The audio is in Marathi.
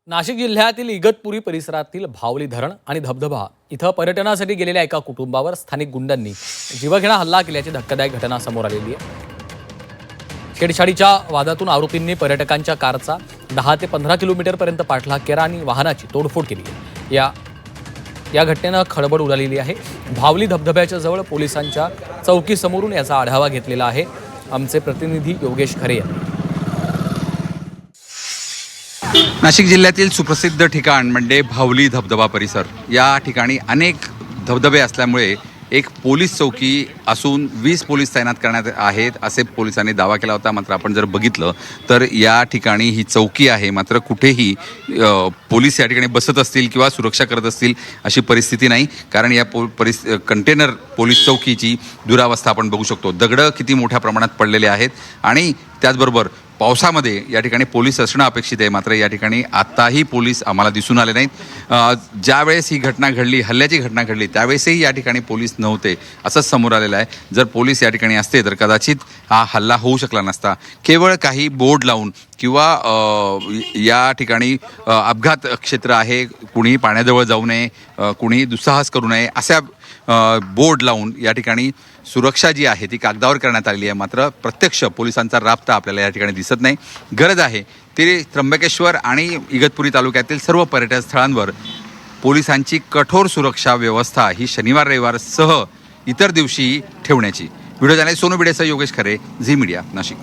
नाशिक जिल्ह्यातील इगतपुरी परिसरातील भावली धरण आणि धबधबा इथं पर्यटनासाठी गेलेल्या एका कुटुंबावर स्थानिक गुंडांनी जीवघेणा हल्ला केल्याची धक्कादायक घटना समोर आलेली आहे। छेडछाडीच्या वादातून आरोपींनी पर्यटकांच्या कारचा 10 ते 15 किलोमीटरपर्यंत पाठलाग केला आणि वाहनाची तोडफोड केली आहे। या घटनेनं खळबळ उडालेली आहे। भावली धबधब्याच्या जवळ पोलिसांच्या चौकीसमोरून याचा आढावा घेतलेला आहे। आमचे प्रतिनिधी योगेश खरे यांनी। नाशिक जिल्ह्यातील सुप्रसिद्ध ठिकाण म्हणजे भावली धबधबा परिसर। या ठिकाणी अनेक धबधबे असल्यामुळे एक पोलीस चौकी असून 20 पोलीस तैनात करण्यात आहेत असे पोलिसांनी दावा केला होता। मात्र आपण जर बघितलं तर या ठिकाणी ही चौकी आहे, मात्र कुठेही पोलीस या ठिकाणी बसत असतील किंवा सुरक्षा करत असतील अशी परिस्थिती नाही। कारण या कंटेनर पोलीस चौकीची दुरावस्था आपण बघू शकतो। दगडं किती मोठ्या प्रमाणात पडलेले आहेत आणि त्याचबरोबर पावसामध्ये या ठिकाणी पोलीस असणं अपेक्षित आहे, मात्र या ठिकाणी आताही पोलीस आम्हाला दिसून आले नाहीत। ज्यावेळेस ही घटना घडली, हल्ल्याची घटना घडली, त्यावेळेसही या ठिकाणी पोलीस नव्हते असंच समोर आलेलं आहे। जर पोलीस या ठिकाणी असते तर कदाचित हा हल्ला होऊ शकला नसता। केवळ काही बोर्ड लावून किंवा या ठिकाणी अपघात क्षेत्र आहे, कुणी पाण्याजवळ जाऊ नये, कुणी दुस्साहस करू नये अशा बोर्ड लावून या ठिकाणी सुरक्षा जी आहे ती कागदावर करण्यात आलेली आहे। मात्र प्रत्यक्ष पोलिसांचा राबता आपल्याला या ठिकाणी दिसत नाही। गरज आहे ती त्र्यंबकेश्वर आणि इगतपुरी तालुक्यातील सर्व पर्यटन स्थळांवर पोलिसांची कठोर सुरक्षा व्यवस्था ही शनिवार रविवार सह इतर दिवशी ठेवण्याची। व्हिडिओ जर्नलिस्ट सोनू भिडेसह योगेश खरे, झी मीडिया, नाशिक।